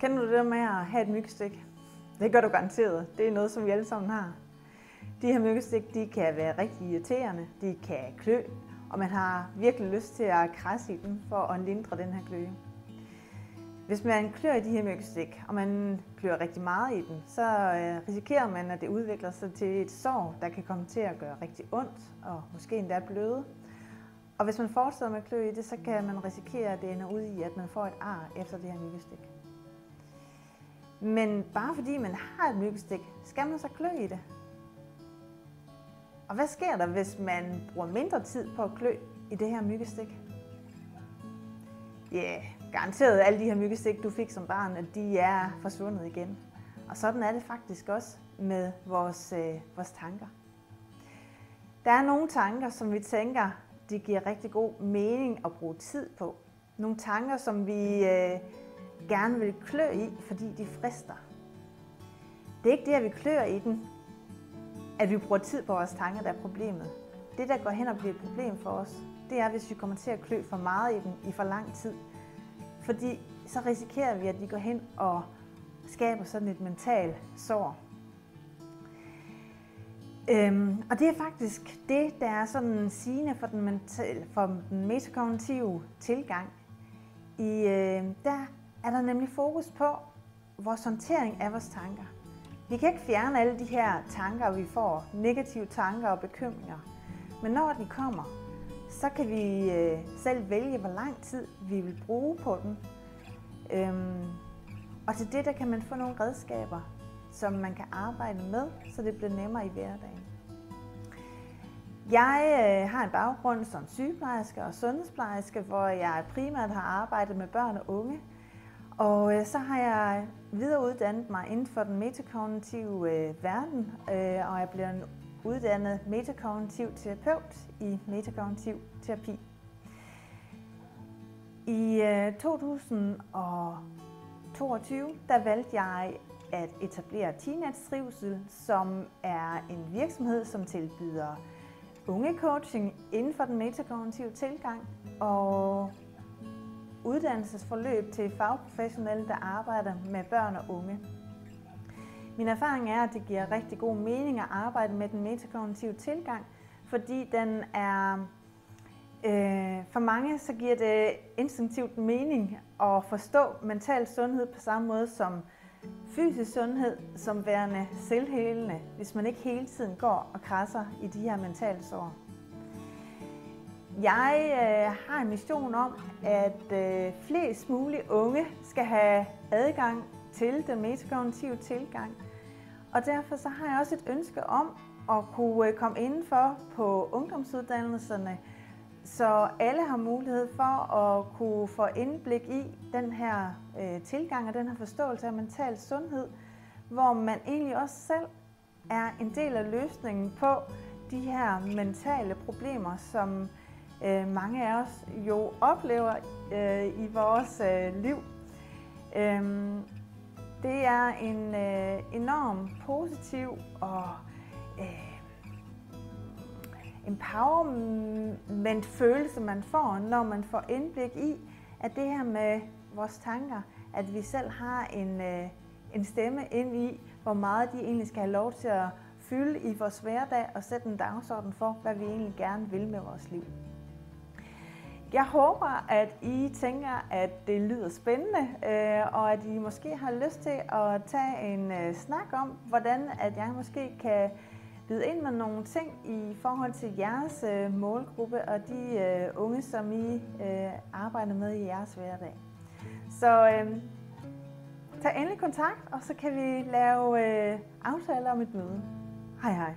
Kender du det der med at have et myggestik? Det gør du garanteret. Det er noget, som vi alle sammen har. De her myggestik, de kan være rigtig irriterende, de kan klø, og man har virkelig lyst til at krasse i dem for at lindre den her kløe. Hvis man klør i de her myggestik, og man klør rigtig meget i den, så risikerer man, at det udvikler sig til et sår, der kan komme til at gøre rigtig ondt, og måske endda bløde. Og hvis man fortsætter med at klø i det, så kan man risikere, at det ender ud i, at man får et ar efter det her myggestik. Men bare fordi man har et myggestik, skal man så klø i det. Og hvad sker der, hvis man bruger mindre tid på at klø i det her myggestik? Garanteret alle de her myggestik, du fik som barn, at de er forsvundet igen. Og sådan er det faktisk også med vores tanker. Der er nogle tanker, som vi tænker, de giver rigtig god mening at bruge tid på. Nogle tanker, som vi gerne vil klø i, fordi de frister. Det er ikke det, at vi klør i den, at vi bruger tid på vores tanker, der er problemet. Det, der går hen og bliver et problem for os, det er, hvis vi kommer til at klø for meget i den i for lang tid. Fordi så risikerer vi, at de går hen og skaber sådan et mentalt sår. Og det er faktisk det, der er sådan sigende for den metakognitive tilgang. Der er der nemlig fokus på vores håndtering af vores tanker. Vi kan ikke fjerne alle de her tanker, vi får, negative tanker og bekymringer. Men når de kommer, så kan vi selv vælge, hvor lang tid vi vil bruge på dem. Og til det, der kan man få nogle redskaber, som man kan arbejde med, så det bliver nemmere i hverdagen. Jeg har en baggrund som sygeplejerske og sundhedsplejerske, hvor jeg primært har arbejdet med børn og unge. Og så har jeg videreuddannet mig inden for den metakognitive verden, og jeg bliver en uddannet metakognitiv terapeut i metakognitiv terapi. I 2022 der valgte jeg at etablere Teenage Trivsel, som er en virksomhed, som tilbyder ungecoaching inden for den metakognitive tilgang og uddannelsesforløb til fagprofessionelle, der arbejder med børn og unge. Min erfaring er, at det giver rigtig god mening at arbejde med den metakognitive tilgang, fordi den er, for mange så giver det instinktivt mening at forstå mental sundhed på samme måde som fysisk sundhed, som værende selvhelende, hvis man ikke hele tiden går og krasser i de her mentale sår. Jeg har en mission om, at flest mulige unge skal have adgang til den metakognitive tilgang. Og derfor så har jeg også et ønske om at kunne komme indenfor på ungdomsuddannelserne, så alle har mulighed for at kunne få indblik i den her tilgang og den her forståelse af mental sundhed, hvor man egentlig også selv er en del af løsningen på de her mentale problemer, som mange af os jo oplever i vores liv. Det er en enorm positiv og empowerment følelse, man får, når man får indblik i, at det her med vores tanker, at vi selv har en stemme ind i, hvor meget de egentlig skal have lov til at fylde i vores hverdag og sætte en dagsorden for, hvad vi egentlig gerne vil med vores liv. Jeg håber, at I tænker, at det lyder spændende, og at I måske har lyst til at tage en snak om, hvordan at jeg måske kan byde ind med nogle ting i forhold til jeres målgruppe og de unge, som I arbejder med i jeres hverdag. Så tag endelig kontakt, og så kan vi lave aftaler om et møde. Hej hej.